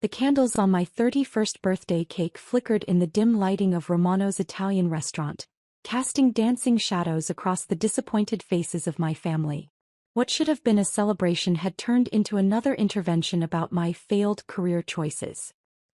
The candles on my 31st birthday cake flickered in the dim lighting of Romano's Italian restaurant, casting dancing shadows across the disappointed faces of my family. What should have been a celebration had turned into another intervention about my failed career choices.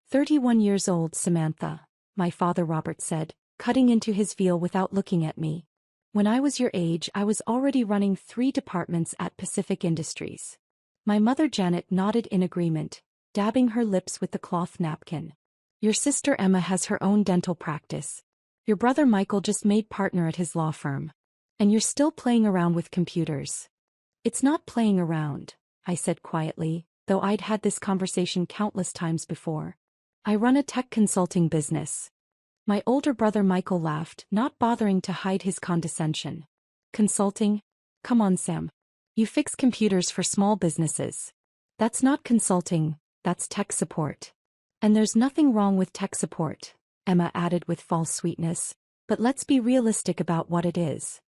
31 years old, Samantha, my father Robert said, cutting into his veal without looking at me. When I was your age, I was already running 3 departments at Pacific Industries. My mother Janet nodded in agreement, dabbing her lips with the cloth napkin. Your sister Emma has her own dental practice. Your brother Michael just made partner at his law firm. And you're still playing around with computers. It's not playing around, I said quietly, though I'd had this conversation countless times before. I run a tech consulting business. My older brother Michael laughed, not bothering to hide his condescension. Consulting? Come on, Sam. You fix computers for small businesses. That's not consulting, that's tech support. And there's nothing wrong with tech support, Emma added with false sweetness, but let's be realistic about what it is.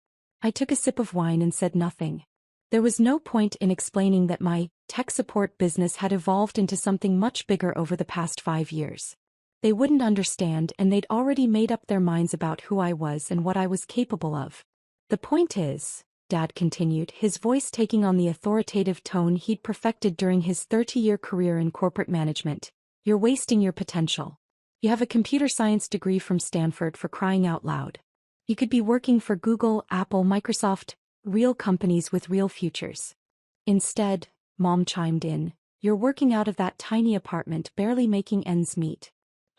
I took a sip of wine and said nothing. There was no point in explaining that my tech support business had evolved into something much bigger over the past 5 years. They wouldn't understand, and they'd already made up their minds about who I was and what I was capable of. The point is, Dad continued, his voice taking on the authoritative tone he'd perfected during his 30-year career in corporate management, you're wasting your potential. You have a computer science degree from Stanford, for crying out loud. You could be working for Google, Apple, Microsoft, real companies with real futures. Instead, Mom chimed in, you're working out of that tiny apartment, barely making ends meet.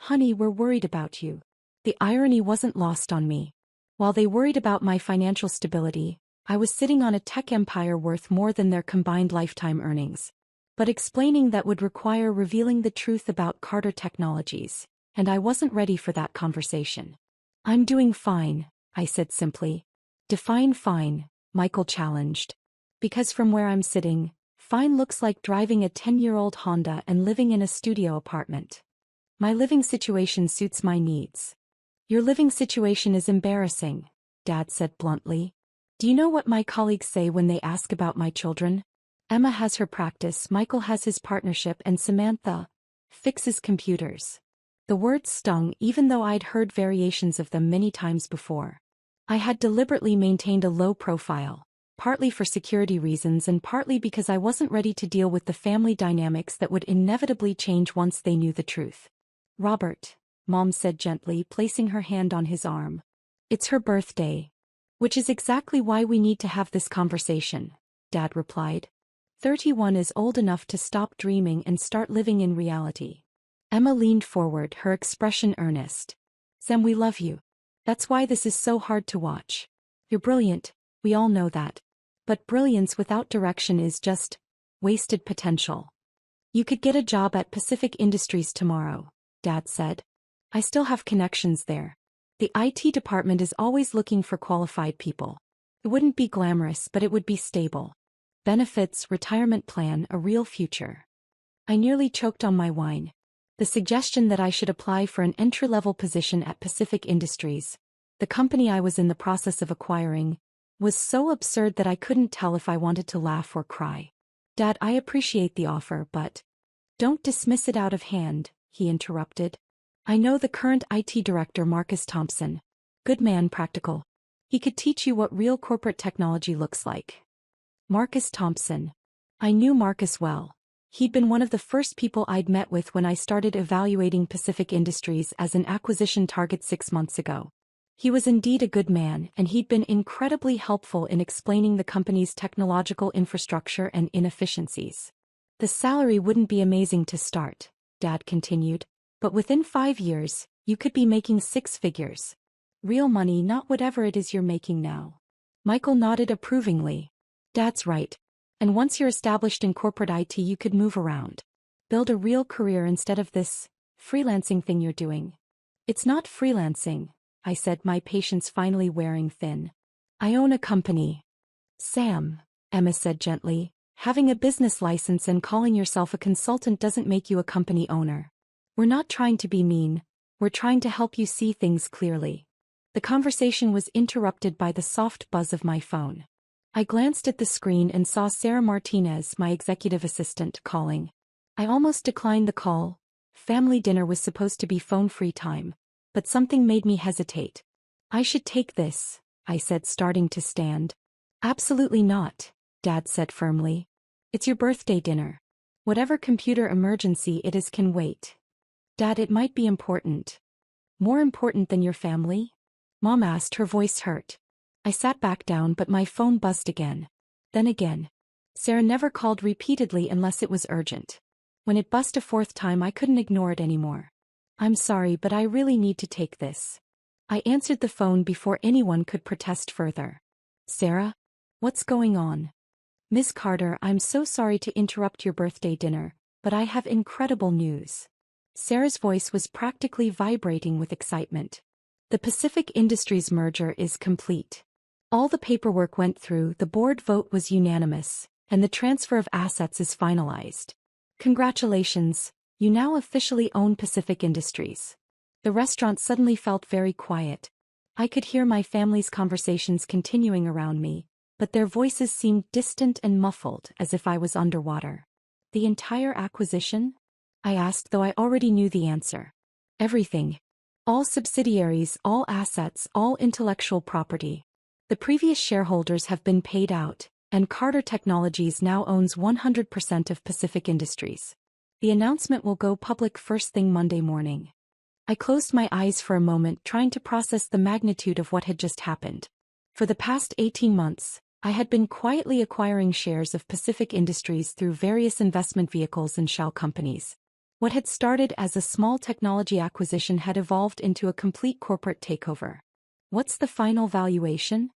Honey, we're worried about you. The irony wasn't lost on me. While they worried about my financial stability, I was sitting on a tech empire worth more than their combined lifetime earnings. But explaining that would require revealing the truth about Carter Technologies, and I wasn't ready for that conversation. I'm doing fine, I said simply. Define fine, Michael challenged. Because from where I'm sitting, fine looks like driving a 10-year-old Honda and living in a studio apartment. My living situation suits my needs. Your living situation is embarrassing, Dad said bluntly. Do you know what my colleagues say when they ask about my children? Emma has her practice, Michael has his partnership, and Samantha fixes computers. The words stung, even though I'd heard variations of them many times before. I had deliberately maintained a low profile, partly for security reasons and partly because I wasn't ready to deal with the family dynamics that would inevitably change once they knew the truth. Robert, Mom said gently, placing her hand on his arm. It's her birthday. Which is exactly why we need to have this conversation, Dad replied. 31 is old enough to stop dreaming and start living in reality. Emma leaned forward, her expression earnest. Sam, we love you. That's why this is so hard to watch. You're brilliant, we all know that. But brilliance without direction is just wasted potential. You could get a job at Pacific Industries tomorrow, Dad said. I still have connections there. The IT department is always looking for qualified people. It wouldn't be glamorous, but it would be stable. Benefits, retirement plan, a real future. I nearly choked on my wine. The suggestion that I should apply for an entry-level position at Pacific Industries, the company I was in the process of acquiring, was so absurd that I couldn't tell if I wanted to laugh or cry. Dad, I appreciate the offer, but don't dismiss it out of hand, he interrupted. I know the current IT director, Marcus Thompson. Good man, practical. He could teach you what real corporate technology looks like. Marcus Thompson. I knew Marcus well. He'd been one of the first people I'd met with when I started evaluating Pacific Industries as an acquisition target 6 months ago. He was indeed a good man, and he'd been incredibly helpful in explaining the company's technological infrastructure and inefficiencies. The salary wouldn't be amazing to start, Dad continued. But within 5 years, you could be making 6 figures. Real money, not whatever it is you're making now. Michael nodded approvingly. Dad's right. And once you're established in corporate IT, you could move around. Build a real career instead of this freelancing thing you're doing. It's not freelancing, I said, my patience finally wearing thin. I own a company. Sam, Emma said gently, having a business license and calling yourself a consultant doesn't make you a company owner. We're not trying to be mean, we're trying to help you see things clearly. The conversation was interrupted by the soft buzz of my phone. I glanced at the screen and saw Sarah Martinez, my executive assistant, calling. I almost declined the call, Family dinner was supposed to be phone-free time, but something made me hesitate. I should take this, I said, starting to stand. Absolutely not, Dad said firmly. It's your birthday dinner. Whatever computer emergency it is can wait. Dad, it might be important. More important than your family? Mom asked, her voice hurt. I sat back down, but my phone buzzed again. Then again. Sarah never called repeatedly unless it was urgent. When it buzzed a fourth time, I couldn't ignore it anymore. I'm sorry, but I really need to take this. I answered the phone before anyone could protest further. Sarah? What's going on? Ms. Carter, I'm so sorry to interrupt your birthday dinner, but I have incredible news. Sarah's voice was practically vibrating with excitement. The Pacific Industries merger is complete. All the paperwork went through, the board vote was unanimous, and the transfer of assets is finalized. Congratulations, you now officially own Pacific Industries. The restaurant suddenly felt very quiet. I could hear my family's conversations continuing around me, but their voices seemed distant and muffled, as if I was underwater. The entire acquisition? I asked, though I already knew the answer. Everything. All subsidiaries, all assets, all intellectual property. The previous shareholders have been paid out, and Carter Technologies now owns 100% of Pacific Industries. The announcement will go public first thing Monday morning. I closed my eyes for a moment, trying to process the magnitude of what had just happened. For the past 18 months, I had been quietly acquiring shares of Pacific Industries through various investment vehicles and shell companies. What had started as a small technology acquisition had evolved into a complete corporate takeover. What's the final valuation?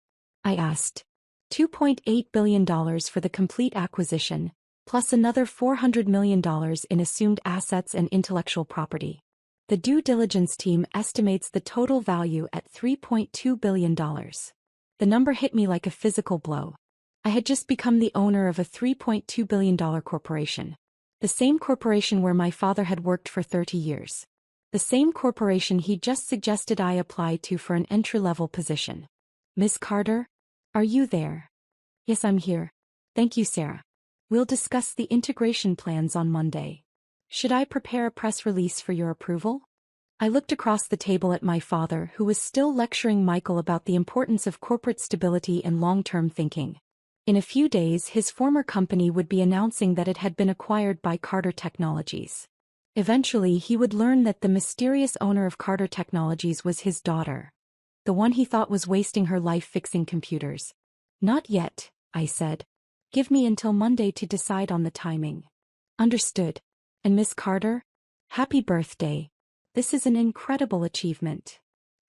I asked. $2.8 billion for the complete acquisition, plus another $400 million in assumed assets and intellectual property. The due diligence team estimates the total value at $3.2 billion. The number hit me like a physical blow. I had just become the owner of a $3.2 billion corporation. The same corporation where my father had worked for 30 years. The same corporation he just suggested I apply to for an entry-level position. Ms. Carter? Are you there? Yes, I'm here. Thank you, Sarah. We'll discuss the integration plans on Monday. Should I prepare a press release for your approval? I looked across the table at my father, who was still lecturing Michael about the importance of corporate stability and long-term thinking. In a few days, his former company would be announcing that it had been acquired by Carter Technologies. Eventually, he would learn that the mysterious owner of Carter Technologies was his daughter. The one he thought was wasting her life fixing computers. Not yet, I said. Give me until Monday to decide on the timing. Understood. And Miss Carter? Happy birthday. This is an incredible achievement.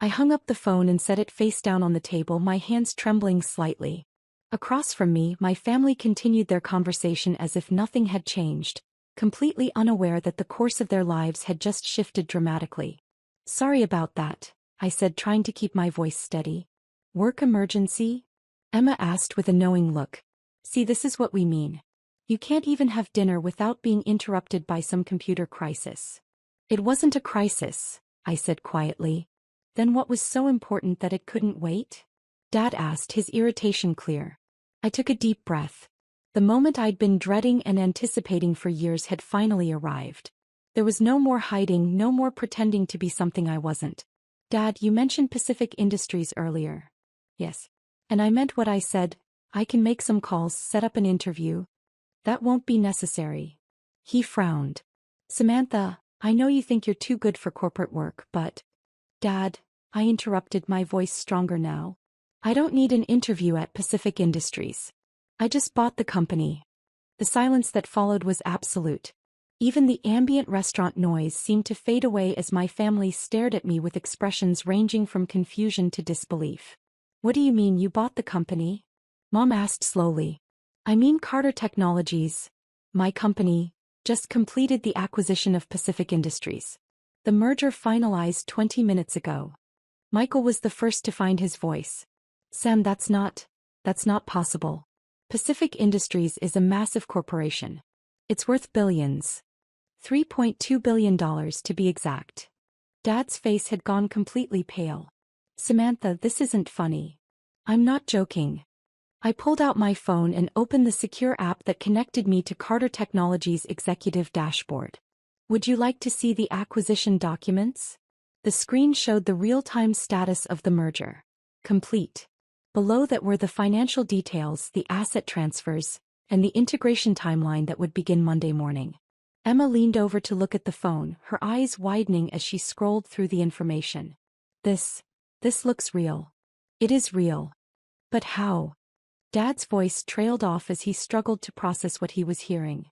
I hung up the phone and set it face down on the table, my hands trembling slightly. Across from me, my family continued their conversation as if nothing had changed, completely unaware that the course of their lives had just shifted dramatically. Sorry about that, I said, trying to keep my voice steady. Work emergency? Emma asked with a knowing look. See, this is what we mean. You can't even have dinner without being interrupted by some computer crisis. It wasn't a crisis, I said quietly. Then what was so important that it couldn't wait? Dad asked, his irritation clear. I took a deep breath. The moment I'd been dreading and anticipating for years had finally arrived. There was no more hiding, no more pretending to be something I wasn't. Dad, you mentioned Pacific Industries earlier. Yes. And I meant what I said. I can make some calls, set up an interview. That won't be necessary. He frowned. Samantha, I know you think you're too good for corporate work, but... Dad, I interrupted, my voice stronger now. I don't need an interview at Pacific Industries. I just bought the company. The silence that followed was absolute. Even the ambient restaurant noise seemed to fade away as my family stared at me with expressions ranging from confusion to disbelief. What do you mean you bought the company? Mom asked slowly. I mean Carter Technologies. My company just completed the acquisition of Pacific Industries. The merger finalized 20 minutes ago. Michael was the first to find his voice. Sam, that's not possible. Pacific Industries is a massive corporation. It's worth billions. $3.2 billion to be exact. Dad's face had gone completely pale. Samantha, this isn't funny. I'm not joking. I pulled out my phone and opened the secure app that connected me to Carter Technologies' executive dashboard. Would you like to see the acquisition documents? The screen showed the real-time status of the merger. Complete. Below that were the financial details, the asset transfers, and the integration timeline that would begin Monday morning. Emma leaned over to look at the phone, her eyes widening as she scrolled through the information. This looks real. It is real. But how? Dad's voice trailed off as he struggled to process what he was hearing.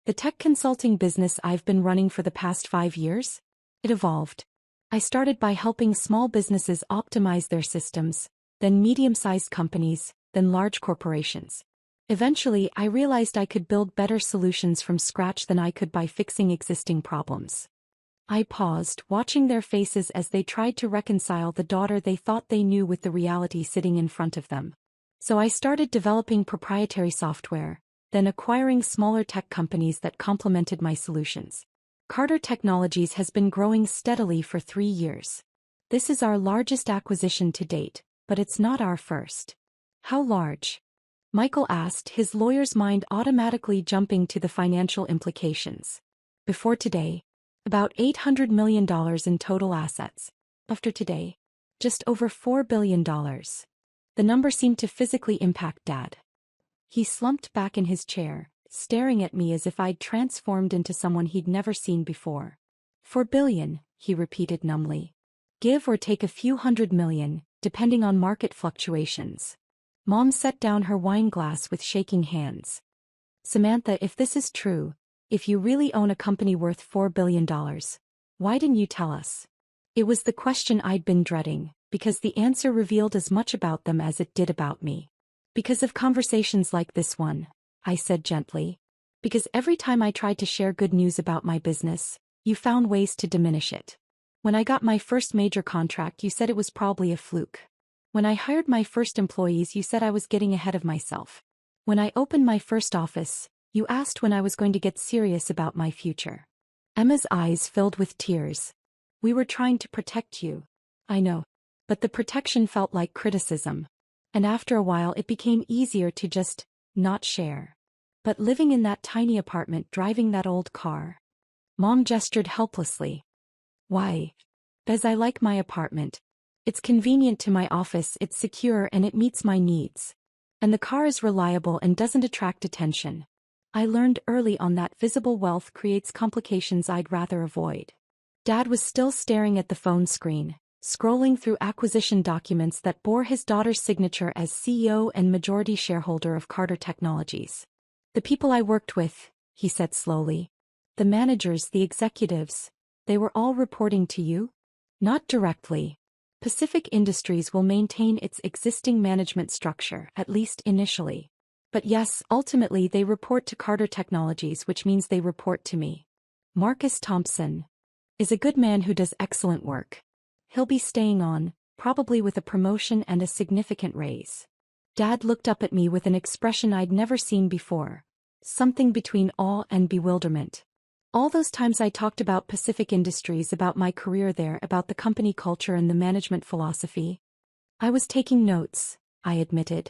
The tech consulting business I've been running for the past 5 years? It evolved. I started by helping small businesses optimize their systems, then medium-sized companies, then large corporations. Eventually, I realized I could build better solutions from scratch than I could by fixing existing problems. I paused, watching their faces as they tried to reconcile the daughter they thought they knew with the reality sitting in front of them. So I started developing proprietary software, then acquiring smaller tech companies that complemented my solutions. Carter Technologies has been growing steadily for 3 years. This is our largest acquisition to date, but it's not our first. How large? Michael asked, his lawyer's mind automatically jumping to the financial implications. Before today, about $800 million in total assets. After today, just over $4 billion. The number seemed to physically impact Dad. He slumped back in his chair, staring at me as if I'd transformed into someone he'd never seen before. $4 billion, he repeated numbly. Give or take a few $100 million, depending on market fluctuations. Mom set down her wine glass with shaking hands. Samantha, if this is true, if you really own a company worth $4 billion, why didn't you tell us? It was the question I'd been dreading, because the answer revealed as much about them as it did about me. Because of conversations like this one, I said gently. Because every time I tried to share good news about my business, you found ways to diminish it. When I got my first major contract, you said it was probably a fluke. When I hired my first employees, you said I was getting ahead of myself. When I opened my first office, you asked when I was going to get serious about my future. Emma's eyes filled with tears. We were trying to protect you. I know. But the protection felt like criticism. And after a while it became easier to just not share. But living in that tiny apartment, driving that old car. Mom gestured helplessly. Why? Because I like my apartment. It's convenient to my office, it's secure, and it meets my needs. And the car is reliable and doesn't attract attention. I learned early on that visible wealth creates complications I'd rather avoid. Dad was still staring at the phone screen, scrolling through acquisition documents that bore his daughter's signature as CEO and majority shareholder of Carter Technologies. The people I worked with, he said slowly. The managers, the executives, they were all reporting to you? Not directly. Pacific Industries will maintain its existing management structure, at least initially. But yes, ultimately they report to Carter Technologies, which means they report to me. Marcus Thompson is a good man who does excellent work. He'll be staying on, probably with a promotion and a significant raise. Dad looked up at me with an expression I'd never seen before. Something between awe and bewilderment. All those times I talked about Pacific Industries, about my career there, about the company culture and the management philosophy. I was taking notes, I admitted.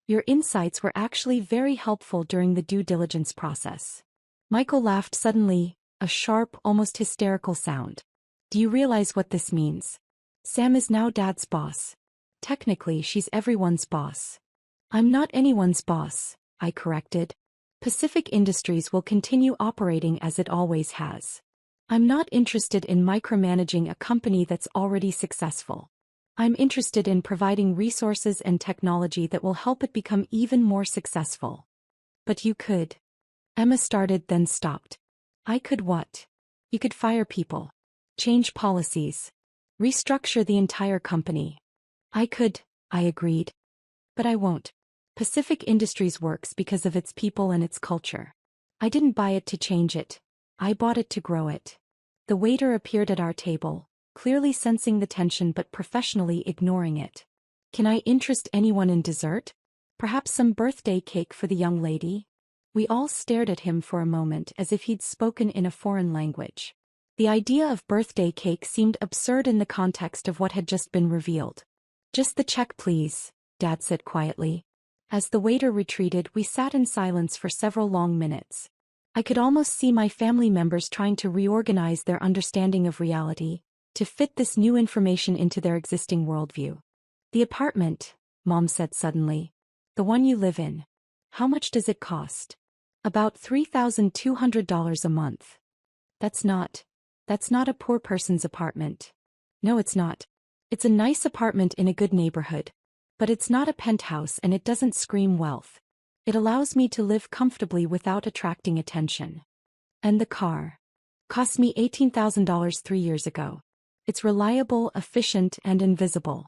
Your insights were actually very helpful during the due diligence process. Michael laughed suddenly, a sharp, almost hysterical sound. Do you realize what this means? Sam is now Dad's boss. Technically, she's everyone's boss. I'm not anyone's boss, I corrected. Pacific Industries will continue operating as it always has. I'm not interested in micromanaging a company that's already successful. I'm interested in providing resources and technology that will help it become even more successful. But you could. Emma started, then stopped. I could what? You could fire people. Change policies. Restructure the entire company. I could, I agreed. But I won't. Pacific Industries works because of its people and its culture. I didn't buy it to change it. I bought it to grow it. The waiter appeared at our table, clearly sensing the tension but professionally ignoring it. Can I interest anyone in dessert? Perhaps some birthday cake for the young lady? We all stared at him for a moment as if he'd spoken in a foreign language. The idea of birthday cake seemed absurd in the context of what had just been revealed. Just the check, please, Dad said quietly. As the waiter retreated, we sat in silence for several long minutes. I could almost see my family members trying to reorganize their understanding of reality, to fit this new information into their existing worldview. The apartment, Mom said suddenly. The one you live in. How much does it cost? About $3,200 a month. That's not a poor person's apartment. No, it's not. It's a nice apartment in a good neighborhood. But it's not a penthouse and it doesn't scream wealth. It allows me to live comfortably without attracting attention. And the car. Cost me $18,000 3 years ago. It's reliable, efficient, and invisible.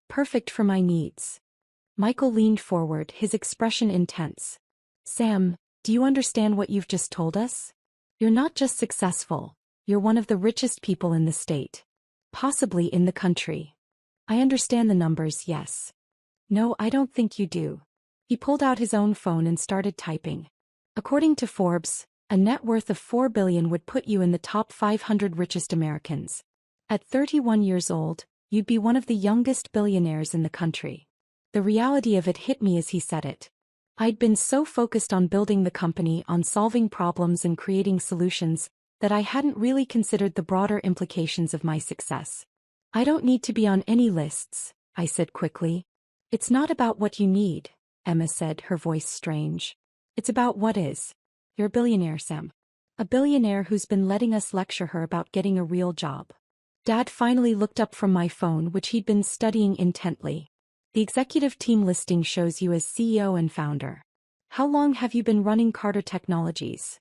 Perfect for my needs. Michael leaned forward, his expression intense. Sam, do you understand what you've just told us? You're not just successful, you're one of the richest people in the state. Possibly in the country. I understand the numbers, yes. No, I don't think you do. He pulled out his own phone and started typing. According to Forbes, a net worth of $4 billion would put you in the top 500 richest Americans. At 31 years old, you'd be one of the youngest billionaires in the country. The reality of it hit me as he said it. I'd been so focused on building the company, on solving problems and creating solutions, that I hadn't really considered the broader implications of my success. I don't need to be on any lists, I said quickly. It's not about what you need, Emma said, her voice strange. It's about what is. You're a billionaire, Sam. A billionaire who's been letting us lecture her about getting a real job. Dad finally looked up from my phone, which he'd been studying intently. The executive team listing shows you as CEO and founder. How long have you been running Carter Technologies?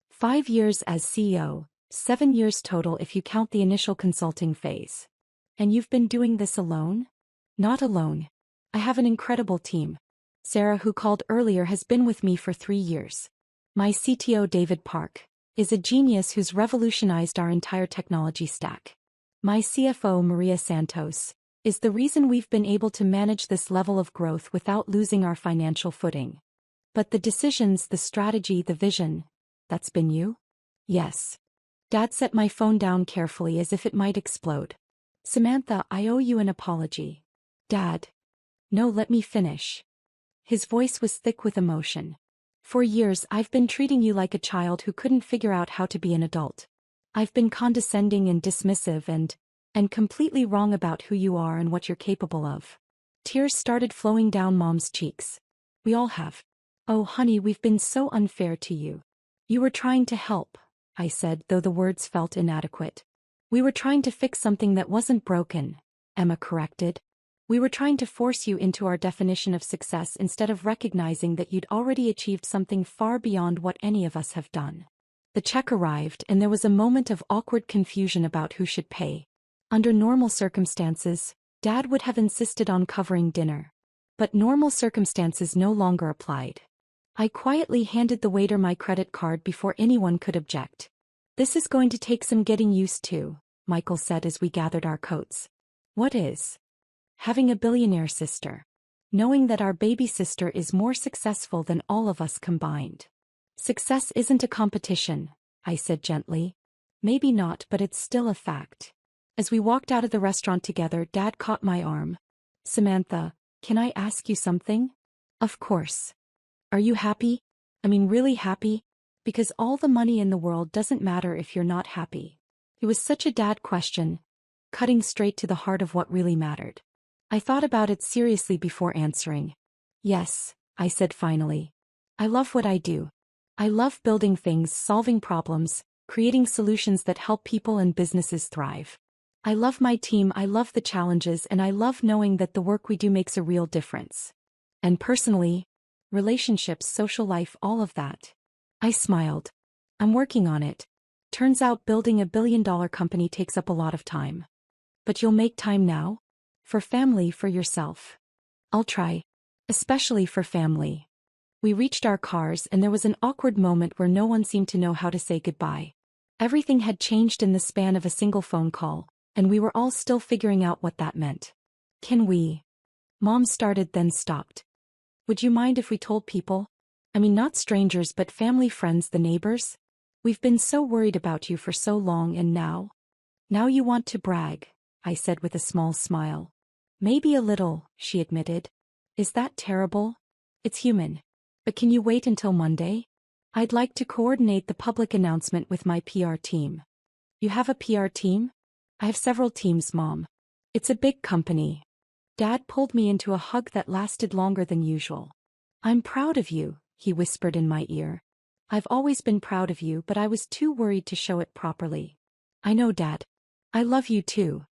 5 years as CEO, 7 years total if you count the initial consulting phase. And you've been doing this alone? Not alone. I have an incredible team. Sarah, who called earlier, has been with me for 3 years. My CTO, David Park, is a genius who's revolutionized our entire technology stack. My CFO, Maria Santos, is the reason we've been able to manage this level of growth without losing our financial footing. But the decisions, the strategy, the vision, that's been you? Yes. Dad set my phone down carefully as if it might explode. Samantha, I owe you an apology. Dad. No, let me finish. His voice was thick with emotion. For years I've been treating you like a child who couldn't figure out how to be an adult. I've been condescending and dismissive and completely wrong about who you are and what you're capable of. Tears started flowing down Mom's cheeks. We all have. Oh, honey, we've been so unfair to you. You were trying to help, I said, though the words felt inadequate. We were trying to fix something that wasn't broken, Emma corrected. We were trying to force you into our definition of success instead of recognizing that you'd already achieved something far beyond what any of us have done. The check arrived and there was a moment of awkward confusion about who should pay. Under normal circumstances, Dad would have insisted on covering dinner. But normal circumstances no longer applied. I quietly handed the waiter my credit card before anyone could object. This is going to take some getting used to, Michael said as we gathered our coats. What is? Having a billionaire sister. Knowing that our baby sister is more successful than all of us combined. Success isn't a competition, I said gently. Maybe not, but it's still a fact. As we walked out of the restaurant together, Dad caught my arm. Samantha, can I ask you something? Of course. Are you happy? I mean, really happy? Because all the money in the world doesn't matter if you're not happy. It was such a dad question, cutting straight to the heart of what really mattered. I thought about it seriously before answering. Yes, I said finally. I love what I do. I love building things, solving problems, creating solutions that help people and businesses thrive. I love my team, I love the challenges, and I love knowing that the work we do makes a real difference. And personally, relationships, social life, all of that. I smiled. I'm working on it. Turns out building a billion-dollar company takes up a lot of time. But you'll make time now? For family, for yourself. I'll try. Especially for family. We reached our cars and there was an awkward moment where no one seemed to know how to say goodbye. Everything had changed in the span of a single phone call, and we were all still figuring out what that meant. Can we? Mom started then stopped. Would you mind if we told people? I mean, not strangers but family, friends, the neighbors? We've been so worried about you for so long and now? Now you want to brag, I said with a small smile. Maybe a little, she admitted. Is that terrible? It's human. But can you wait until Monday? I'd like to coordinate the public announcement with my PR team. You have a PR team? I have several teams, Mom. It's a big company. Dad pulled me into a hug that lasted longer than usual. I'm proud of you, he whispered in my ear. I've always been proud of you, but I was too worried to show it properly. I know, Dad. I love you too.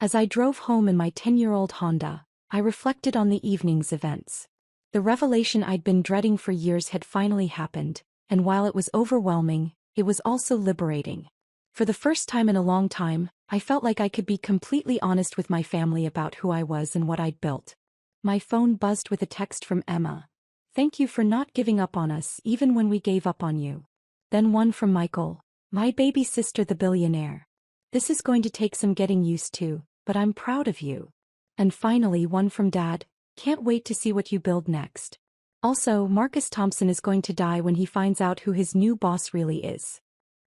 As I drove home in my 10-year-old Honda, I reflected on the evening's events. The revelation I'd been dreading for years had finally happened, and while it was overwhelming, it was also liberating. For the first time in a long time, I felt like I could be completely honest with my family about who I was and what I'd built. My phone buzzed with a text from Emma. Thank you for not giving up on us even when we gave up on you. Then one from Michael, my baby sister the billionaire. This is going to take some getting used to, but I'm proud of you. And finally one from Dad, can't wait to see what you build next. Also, Marcus Thompson is going to die when he finds out who his new boss really is.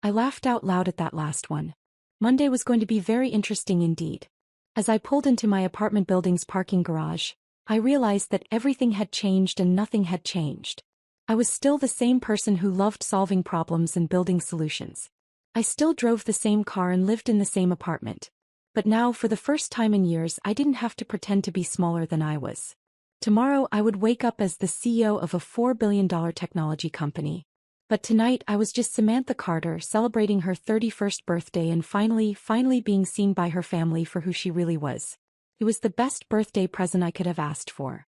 I laughed out loud at that last one. Monday was going to be very interesting indeed. As I pulled into my apartment building's parking garage, I realized that everything had changed and nothing had changed. I was still the same person who loved solving problems and building solutions. I still drove the same car and lived in the same apartment. But now, for the first time in years, I didn't have to pretend to be smaller than I was. Tomorrow I would wake up as the CEO of a $4 billion technology company. But tonight I was just Samantha Carter celebrating her 31st birthday and finally being seen by her family for who she really was. It was the best birthday present I could have asked for.